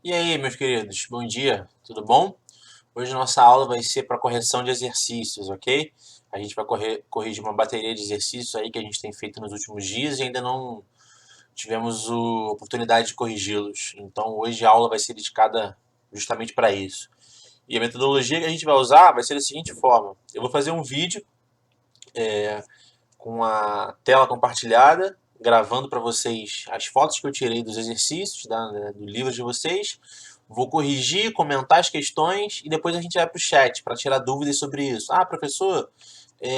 E aí, meus queridos, bom dia, tudo bom? Hoje a nossa aula vai ser para correção de exercícios, ok? A gente vai corrigir uma bateria de exercícios aí que a gente tem feito nos últimos dias e ainda não tivemos a oportunidade de corrigi-los. Então hoje a aula vai ser dedicada justamente para isso. E a metodologia que a gente vai usar vai ser da seguinte forma: eu vou fazer um vídeo com a tela compartilhada, gravando para vocês as fotos que eu tirei dos exercícios do livro de vocês. Vou corrigir, comentar as questões e depois a gente vai para o chat para tirar dúvidas sobre isso. Ah, professor,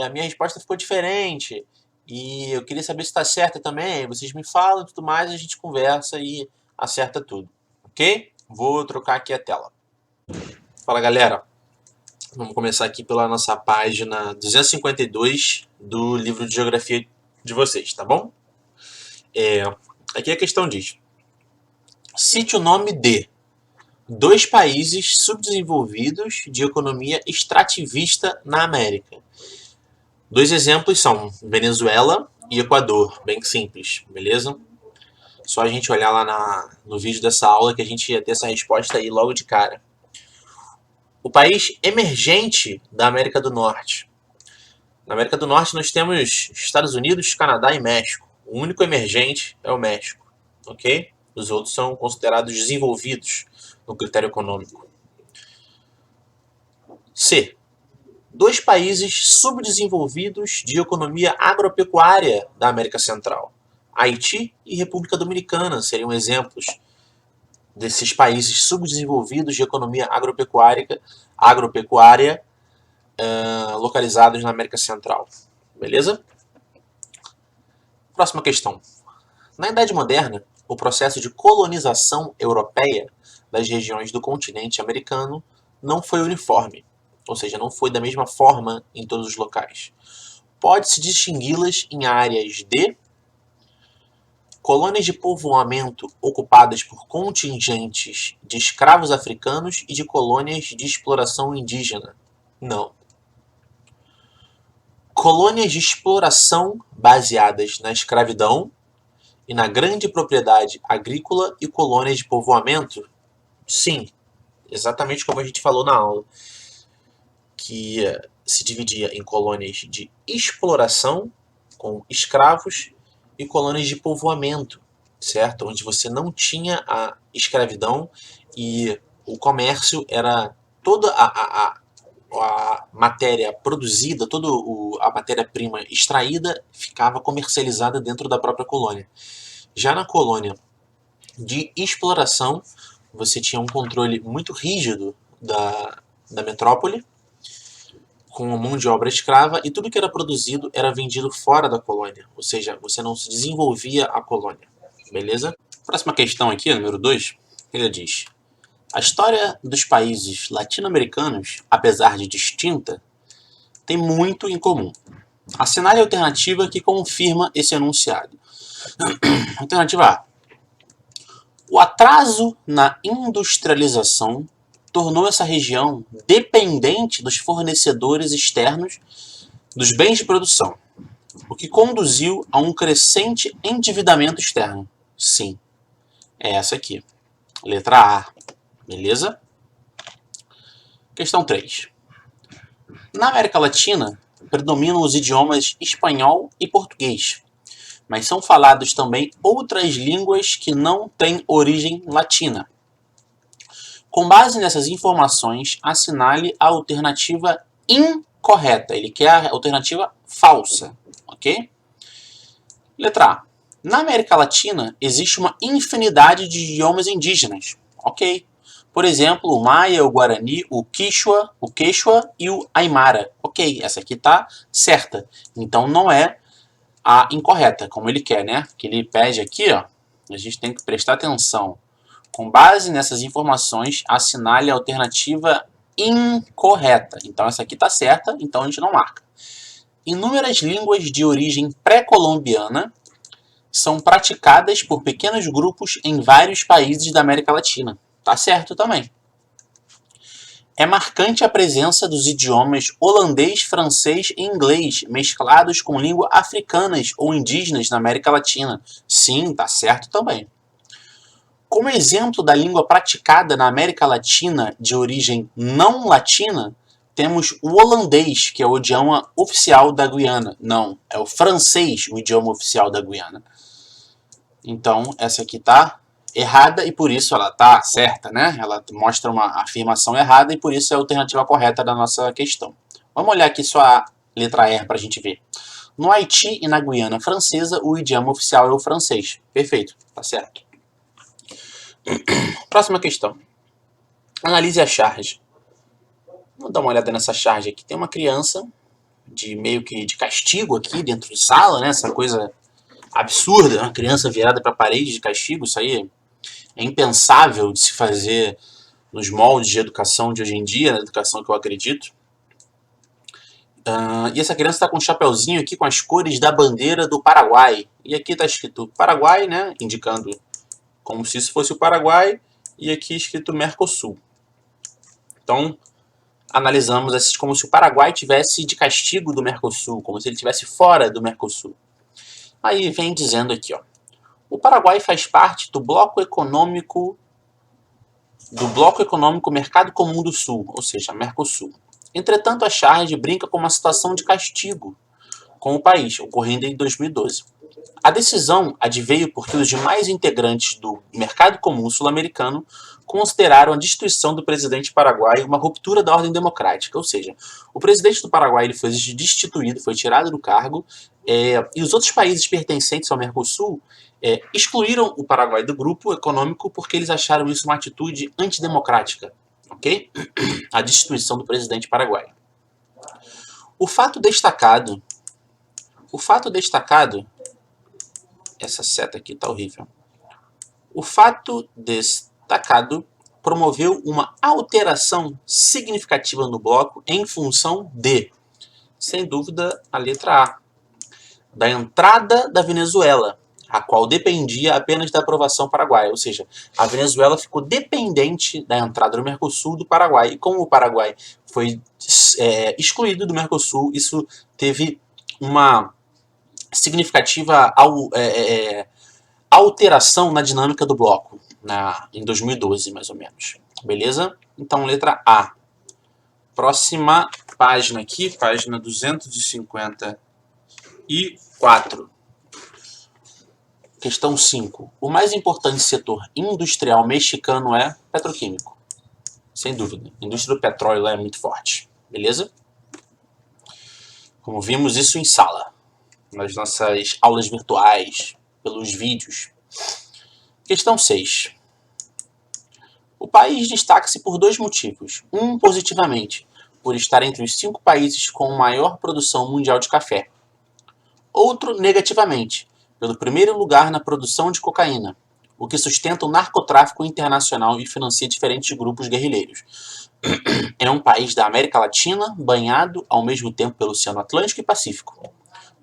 a minha resposta ficou diferente e eu queria saber se está certa também. Vocês me falam e tudo mais, a gente conversa e acerta tudo, ok? Vou trocar aqui a tela. Fala, galera. Vamos começar aqui pela nossa página 252 do livro de geografia de vocês, tá bom? Aqui a questão diz: cite o nome de dois países subdesenvolvidos de economia extrativista na América. Dois exemplos são Venezuela e Equador, bem simples, beleza? Só a gente olhar lá no vídeo dessa aula que a gente ia ter essa resposta aí logo de cara. O país emergente da América do Norte. Na América do Norte nós temos Estados Unidos, Canadá e México. O único emergente é o México, ok? Os outros são considerados desenvolvidos no critério econômico. C. Dois países subdesenvolvidos de economia agropecuária da América Central. Haiti e República Dominicana seriam exemplos desses países subdesenvolvidos de economia agropecuária localizados na América Central. Beleza? Próxima questão. Na Idade Moderna, o processo de colonização europeia das regiões do continente americano não foi uniforme, ou seja, não foi da mesma forma em todos os locais. Pode-se distingui-las em áreas de colônias de povoamento ocupadas por contingentes de escravos africanos e de colônias de exploração indígena. Não. Colônias de exploração baseadas na escravidão e na grande propriedade agrícola e colônias de povoamento? Sim, exatamente como a gente falou na aula, que se dividia em colônias de exploração, com escravos, e colônias de povoamento, certo? Onde você não tinha a escravidão e o comércio era toda a matéria produzida, toda a matéria-prima extraída ficava comercializada dentro da própria colônia. Já na colônia de exploração, você tinha um controle muito rígido da metrópole, com a mão de obra escrava, e tudo que era produzido era vendido fora da colônia, ou seja, você não se desenvolvia a colônia. Beleza? Próxima questão aqui, número 2, ele diz: a história dos países latino-americanos, apesar de distinta, tem muito em comum. Assinale a alternativa que confirma esse enunciado. Alternativa A. O atraso na industrialização tornou essa região dependente dos fornecedores externos dos bens de produção, o que conduziu a um crescente endividamento externo. Sim, é essa aqui. Letra A. Beleza? Questão 3. Na América Latina, predominam os idiomas espanhol e português, mas são falados também outras línguas que não têm origem latina. Com base nessas informações, assinale a alternativa incorreta. Ele quer a alternativa falsa, ok? Letra A. Na América Latina, existe uma infinidade de idiomas indígenas, ok? Por exemplo, o Maia, o Guarani, o Quechua e o Aimara. Ok, essa aqui está certa. Então não é a incorreta, como ele quer, né? Que ele pede aqui, ó, a gente tem que prestar atenção. Com base nessas informações, assinale a alternativa incorreta. Então essa aqui está certa, então a gente não marca. Inúmeras línguas de origem pré-colombiana são praticadas por pequenos grupos em vários países da América Latina. Tá certo também. É marcante a presença dos idiomas holandês, francês e inglês mesclados com línguas africanas ou indígenas na América Latina. Sim, tá certo também. Como exemplo da língua praticada na América Latina de origem não latina, temos o holandês, que é o idioma oficial da Guiana. Não, é o francês o idioma oficial da Guiana. Então, essa aqui tá errada e por isso ela tá certa, né? Ela mostra uma afirmação errada e por isso é a alternativa correta da nossa questão. Vamos olhar aqui só a letra R para a gente ver. No Haiti e na Guiana Francesa, o idioma oficial é o francês. Perfeito, tá certo. Próxima questão. Analise a charge. Vamos dar uma olhada nessa charge aqui. Tem uma criança meio que de castigo aqui dentro de sala, né? Essa coisa absurda, uma criança virada para a parede de castigo, isso aí é impensável de se fazer nos moldes de educação de hoje em dia, na educação que eu acredito. E essa criança está com um chapeuzinho aqui com as cores da bandeira do Paraguai. E aqui está escrito Paraguai, né? Indicando como se isso fosse o Paraguai. E aqui escrito Mercosul. Então, analisamos assim como se o Paraguai tivesse de castigo do Mercosul, como se ele estivesse fora do Mercosul. Aí vem dizendo aqui, ó. O Paraguai faz parte do bloco econômico Mercado Comum do Sul, ou seja, Mercosul. Entretanto, a charge brinca com uma situação de castigo com o país, ocorrendo em 2012. A decisão adveio porque os demais integrantes do Mercado Comum Sul-Americano consideraram a destituição do presidente paraguaio uma ruptura da ordem democrática, ou seja, o presidente do Paraguai ele foi destituído, foi tirado do cargo, e os outros países pertencentes ao Mercosul excluíram o Paraguai do grupo econômico porque eles acharam isso uma atitude antidemocrática, ok? A destituição do presidente paraguaio. O fato destacado, essa seta aqui tá horrível. O fato destacado promoveu uma alteração significativa no bloco em função de, sem dúvida, a letra A, da entrada da Venezuela, a qual dependia apenas da aprovação paraguaia, ou seja, a Venezuela ficou dependente da entrada do Mercosul do Paraguai, e como o Paraguai foi excluído do Mercosul, isso teve uma significativa alteração na dinâmica do bloco, em 2012, mais ou menos. Beleza? Então, letra A. Próxima página aqui, página 254. Questão 5. O mais importante setor industrial mexicano é petroquímico. Sem dúvida. A indústria do petróleo lá é muito forte. Beleza? Como vimos isso em sala, nas nossas aulas virtuais, pelos vídeos. Questão 6. O país destaca-se por dois motivos. Um, positivamente, por estar entre os 5 países com maior produção mundial de café. Outro, negativamente, pelo primeiro lugar na produção de cocaína, o que sustenta o narcotráfico internacional e financia diferentes grupos guerrilheiros. É um país da América Latina, banhado ao mesmo tempo pelo Oceano Atlântico e Pacífico.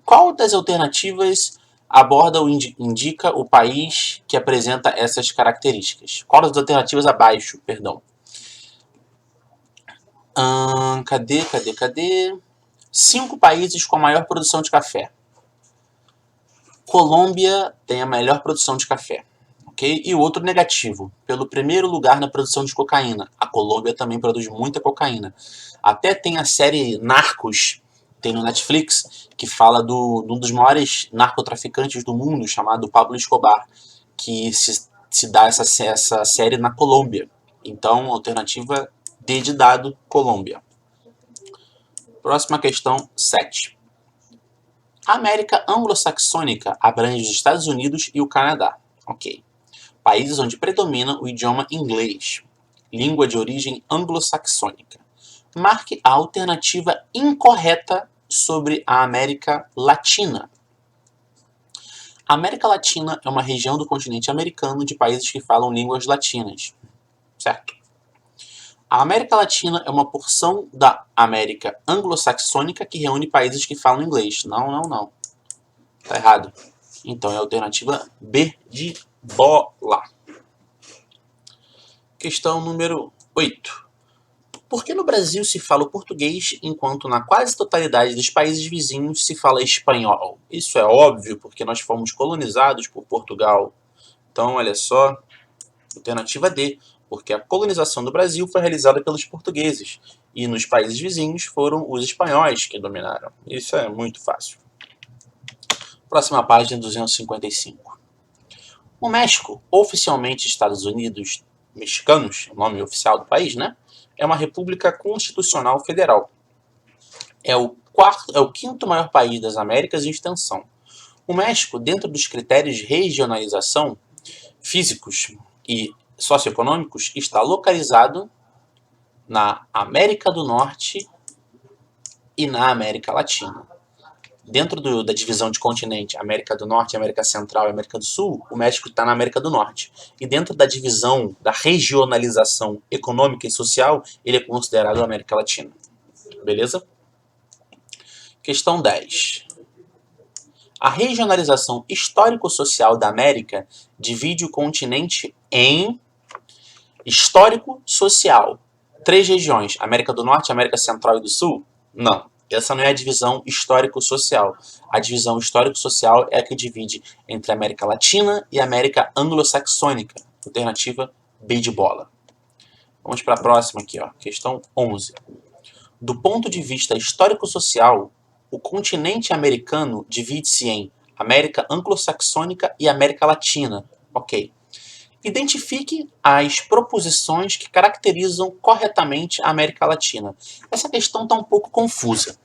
Qual das alternativas aborda ou indica o país que apresenta essas características? Qual das alternativas abaixo, perdão? Cadê? 5 países com a maior produção de café. Colômbia tem a melhor produção de café. Okay? E o outro negativo, pelo primeiro lugar na produção de cocaína. A Colômbia também produz muita cocaína. Até tem a série Narcos, tem no Netflix, que fala de um dos maiores narcotraficantes do mundo, chamado Pablo Escobar, que se dá essa série na Colômbia. Então, alternativa D de dado, Colômbia. Próxima questão, 7. A América anglo-saxônica abrange os Estados Unidos e o Canadá. Ok. Países onde predomina o idioma inglês. Língua de origem anglo-saxônica. Marque a alternativa incorreta sobre a América Latina. A América Latina é uma região do continente americano de países que falam línguas latinas. Certo? A América Latina é uma porção da América anglo-saxônica que reúne países que falam inglês. Não. Tá errado. Então é a alternativa B de bola. Questão número 8. Por que no Brasil se fala o português enquanto na quase totalidade dos países vizinhos se fala espanhol? Isso é óbvio porque nós fomos colonizados por Portugal. Então, olha só, Alternativa D, porque a colonização do Brasil foi realizada pelos portugueses e nos países vizinhos foram os espanhóis que dominaram. Isso é muito fácil. Próxima página, 255. O México, oficialmente Estados Unidos Mexicanos, o nome oficial do país, né? É uma república constitucional federal. É o quinto maior país das Américas em extensão. O México, dentro dos critérios de regionalização físicos e socioeconômicos, está localizado na América do Norte e na América Latina. Dentro da divisão de continente América do Norte, América Central e América do Sul, o México está na América do Norte. E dentro da divisão da regionalização econômica e social, ele é considerado América Latina. Beleza? Questão 10. A regionalização histórico-social da América divide o continente em histórico-social. 3 regiões, América do Norte, América Central e do Sul? Não. Essa não é a divisão histórico-social. A divisão histórico-social é a que divide entre a América Latina e a América Anglo-Saxônica. Alternativa B de bola. Vamos para a próxima aqui, ó. Questão 11. Do ponto de vista histórico-social, o continente americano divide-se em América Anglo-Saxônica e América Latina. Ok. Identifique as proposições que caracterizam corretamente a América Latina. Essa questão está um pouco confusa.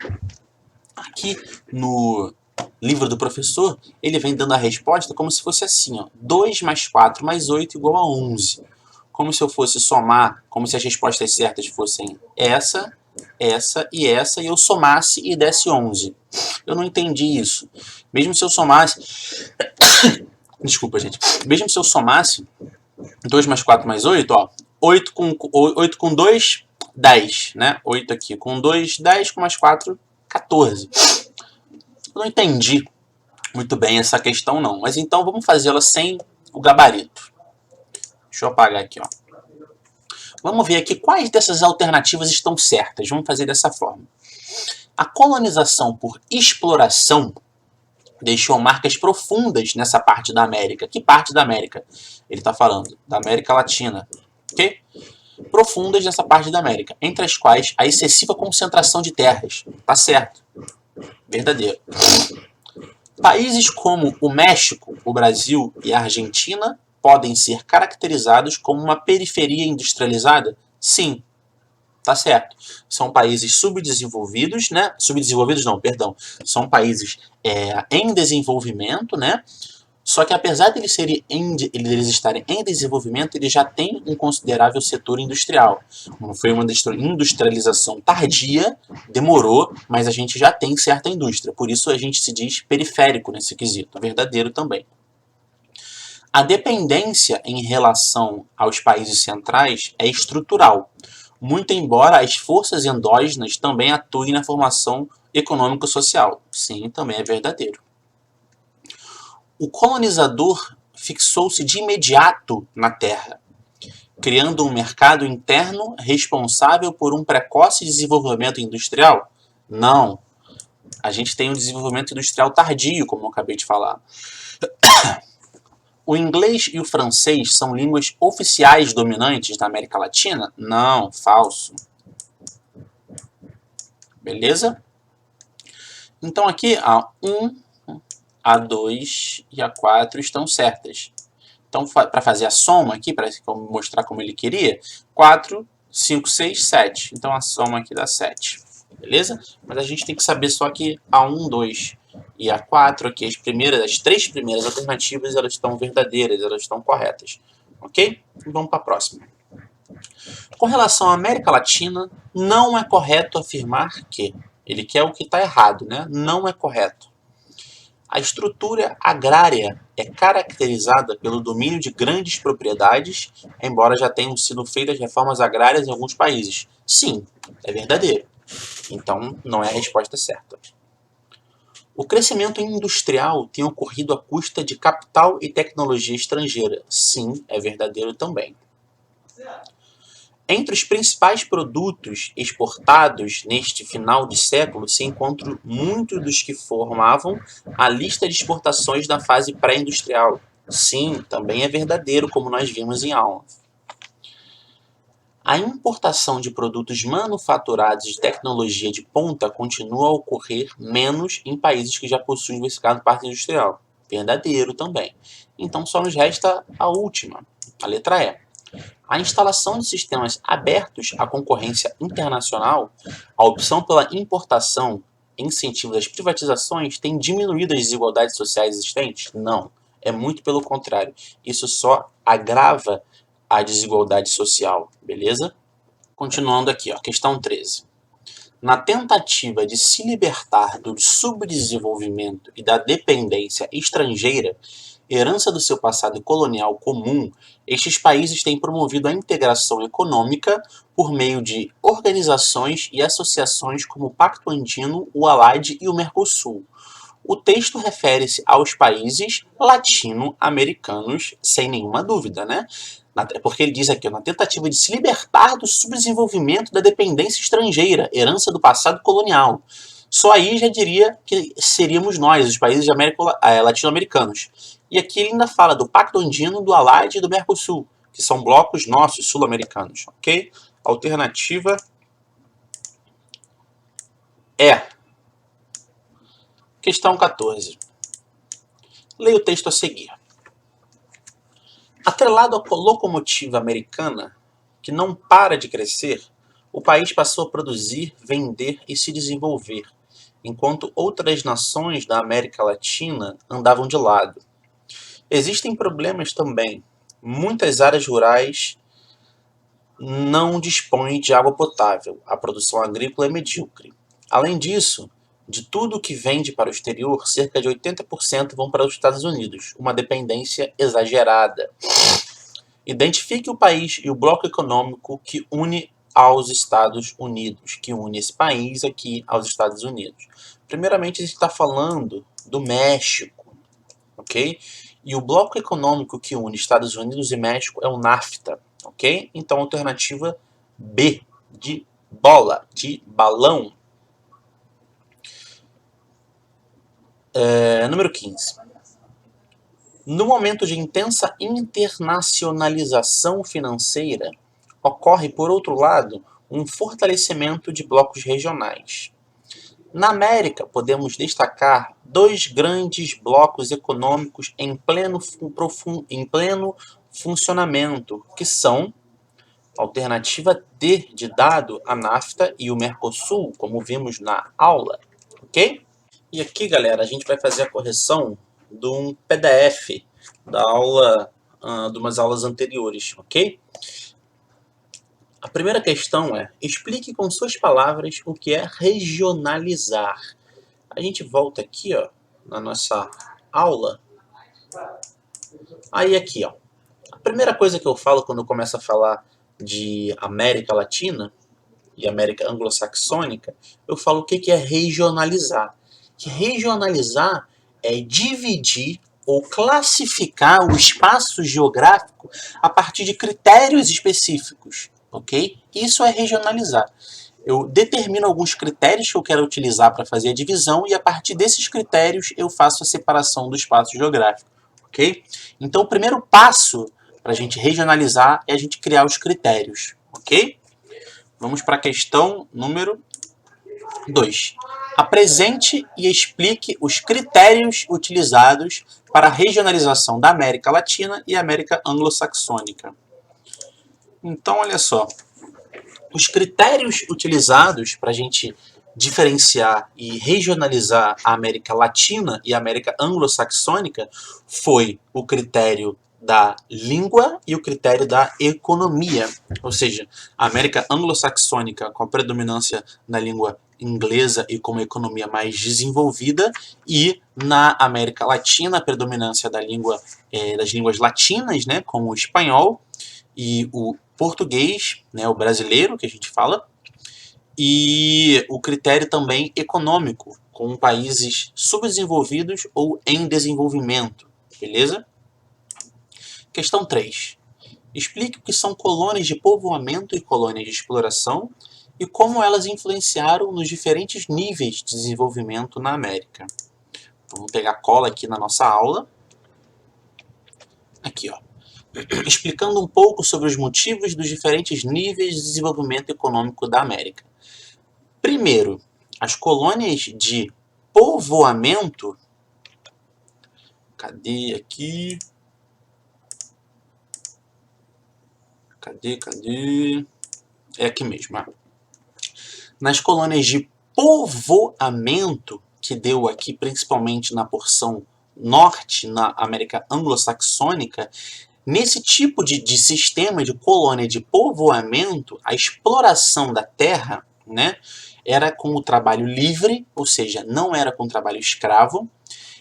Aqui no livro do professor, ele vem dando a resposta como se fosse assim, ó, 2 mais 4 mais 8 igual a 11. Como se eu fosse somar, como se as respostas certas fossem essa, essa, e eu somasse e desse 11. Eu não entendi isso. Mesmo se eu somasse... Desculpa, gente. Mesmo se eu somasse 2 mais 4 mais 8, ó, 8 com 2, 10, né? 8 aqui com 2, 10, com mais 4, 14. Eu não entendi muito bem essa questão, não. Mas então vamos fazê-la sem o gabarito. Deixa eu apagar aqui, ó. Vamos ver aqui quais dessas alternativas estão certas. Vamos fazer dessa forma. A colonização por exploração deixou marcas profundas nessa parte da América. Que parte da América? Ele está falando da América Latina. Ok? Profundas nessa parte da América, entre as quais a excessiva concentração de terras. Tá certo. Verdadeiro. Países como o México, o Brasil e a Argentina podem ser caracterizados como uma periferia industrializada? Sim. Tá certo. São países subdesenvolvidos, né? Subdesenvolvidos não, perdão. São países em desenvolvimento, né? Só que apesar de eles estarem em desenvolvimento, eles já têm um considerável setor industrial. Foi uma industrialização tardia, demorou, mas a gente já tem certa indústria. Por isso a gente se diz periférico nesse quesito. Verdadeiro também. A dependência em relação aos países centrais é estrutural, muito embora as forças endógenas também atuem na formação econômico-social. Sim, também é verdadeiro. O colonizador fixou-se de imediato na terra, criando um mercado interno responsável por um precoce desenvolvimento industrial? Não. A gente tem um desenvolvimento industrial tardio, como eu acabei de falar. O inglês e o francês são línguas oficiais dominantes na América Latina? Não, falso. Beleza? Então aqui a 1, a 2 e a 4 estão certas. Então, para fazer a soma aqui, para mostrar como ele queria, 4, 5, 6, 7. Então a soma aqui dá 7. Beleza? Mas a gente tem que saber só que a 1, 2 e a 4 aqui, as 3 primeiras alternativas, elas estão verdadeiras, elas estão corretas. Ok? Vamos para a próxima. Com relação à América Latina, não é correto afirmar que. Ele quer o que está errado, né? Não é correto. A estrutura agrária é caracterizada pelo domínio de grandes propriedades, embora já tenham sido feitas reformas agrárias em alguns países. Sim, é verdadeiro. Então, não é a resposta certa. O crescimento industrial tem ocorrido à custa de capital e tecnologia estrangeira. Sim, é verdadeiro também. Entre os principais produtos exportados neste final de século se encontram muitos dos que formavam a lista de exportações da fase pré-industrial. Sim, também é verdadeiro, como nós vimos em aula. A importação de produtos manufaturados de tecnologia de ponta continua a ocorrer menos em países que já possuem diversificado parque industrial. Verdadeiro também. Então só nos resta a última, a letra E. A instalação de sistemas abertos à concorrência internacional, a opção pela importação e incentivo das privatizações tem diminuído as desigualdades sociais existentes? Não. É muito pelo contrário. Isso só agrava a desigualdade social, beleza? Continuando aqui, ó, questão 13. Na tentativa de se libertar do subdesenvolvimento e da dependência estrangeira, herança do seu passado colonial comum, estes países têm promovido a integração econômica por meio de organizações e associações como o Pacto Andino, o ALAD e o Mercosul. O texto refere-se aos países latino-americanos, sem nenhuma dúvida, né? Porque ele diz aqui, na tentativa de se libertar do subdesenvolvimento da dependência estrangeira, herança do passado colonial. Só aí já diria que seríamos nós, os países latino-americanos. E aqui ele ainda fala do Pacto Andino, do ALAD e do Mercosul, que são blocos nossos, sul-americanos, ok? Alternativa é questão 14. Leia o texto a seguir. Atrelado à locomotiva americana, que não para de crescer, o país passou a produzir, vender e se desenvolver, enquanto outras nações da América Latina andavam de lado. Existem problemas também. Muitas áreas rurais não dispõem de água potável. A produção agrícola é medíocre. Além disso, de tudo que vende para o exterior, cerca de 80% vão para os Estados Unidos, uma dependência exagerada. Identifique o país e o bloco econômico que une aos Estados Unidos, que une esse país aqui aos Estados Unidos. Primeiramente, a gente está falando do México, ok? E o bloco econômico que une Estados Unidos e México é o NAFTA, ok? Então, alternativa B, de bola, de balão. Número 15. No momento de intensa internacionalização financeira, ocorre, por outro lado, um fortalecimento de blocos regionais. Na América, podemos destacar dois grandes blocos econômicos em pleno funcionamento, que são alternativa D de dado, a NAFTA e o Mercosul, como vimos na aula, ok? E aqui, galera, a gente vai fazer a correção de um PDF da aula, de umas aulas anteriores, ok? A primeira questão é, explique com suas palavras o que é regionalizar. A gente volta aqui, ó, na nossa aula. Aí aqui, ó, a primeira coisa que eu falo quando eu começo a falar de América Latina e América Anglo-Saxônica, eu falo o que é regionalizar. Que regionalizar é dividir ou classificar o espaço geográfico a partir de critérios específicos, ok? Isso é regionalizar. Eu determino alguns critérios que eu quero utilizar para fazer a divisão e a partir desses critérios eu faço a separação do espaço geográfico, ok? Então o primeiro passo para a gente regionalizar é a gente criar os critérios, ok? Vamos para a questão número 2. Apresente e explique os critérios utilizados para a regionalização da América Latina e América Anglo-Saxônica. Então, olha só. Os critérios utilizados para a gente diferenciar e regionalizar a América Latina e a América Anglo-Saxônica foi o critério da língua e o critério da economia. Ou seja, a América Anglo-Saxônica com a predominância na língua inglesa e com uma economia mais desenvolvida, e na América Latina a predominância das línguas latinas, né, como o espanhol e o português, né, o brasileiro que a gente fala, e o critério também econômico, com países subdesenvolvidos ou em desenvolvimento, beleza? Questão 3. Explique o que são colônias de povoamento e colônias de exploração e como elas influenciaram nos diferentes níveis de desenvolvimento na América. Vamos pegar cola aqui na nossa aula. Aqui, ó. Explicando um pouco sobre os motivos dos diferentes níveis de desenvolvimento econômico da América. Primeiro, as colônias de povoamento. Cadê aqui? Cadê? É aqui mesmo. Nas colônias de povoamento, que deu aqui principalmente na porção norte, na América anglo-saxônica, nesse tipo de sistema de colônia de povoamento, a exploração da terra, né, era com o trabalho livre, ou seja, não era com trabalho escravo,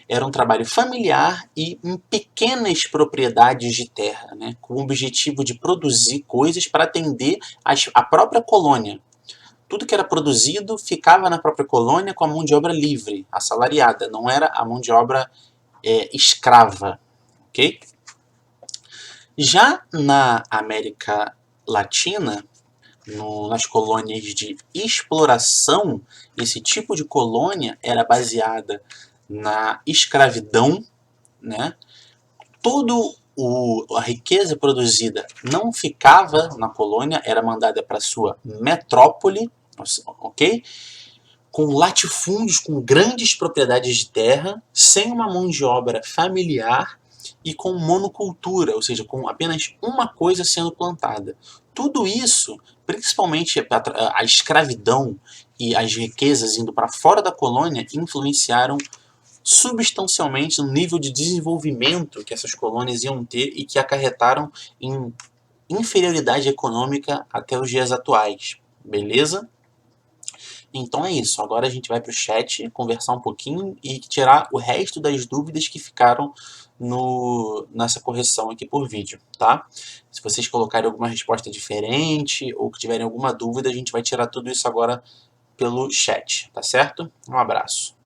era um trabalho familiar e em pequenas propriedades de terra, né, com o objetivo de produzir coisas para atender a própria colônia. Tudo que era produzido ficava na própria colônia com a mão de obra livre, assalariada, não era a mão de obra escrava, ok? Já na América Latina, nas colônias de exploração, esse tipo de colônia era baseada na escravidão, né? Toda a riqueza produzida não ficava na colônia, era mandada para sua metrópole, ok? Com latifúndios, com grandes propriedades de terra, sem uma mão de obra familiar e com monocultura, ou seja, com apenas uma coisa sendo plantada. Tudo isso, principalmente a escravidão e as riquezas indo para fora da colônia, influenciaram substancialmente no nível de desenvolvimento que essas colônias iam ter e que acarretaram em inferioridade econômica até os dias atuais. Beleza? Então é isso. Agora a gente vai para o chat, conversar um pouquinho e tirar o resto das dúvidas que ficaram nessa correção aqui por vídeo, tá? Se vocês colocarem alguma resposta diferente ou que tiverem alguma dúvida, a gente vai tirar tudo isso agora pelo chat, tá certo? Um abraço.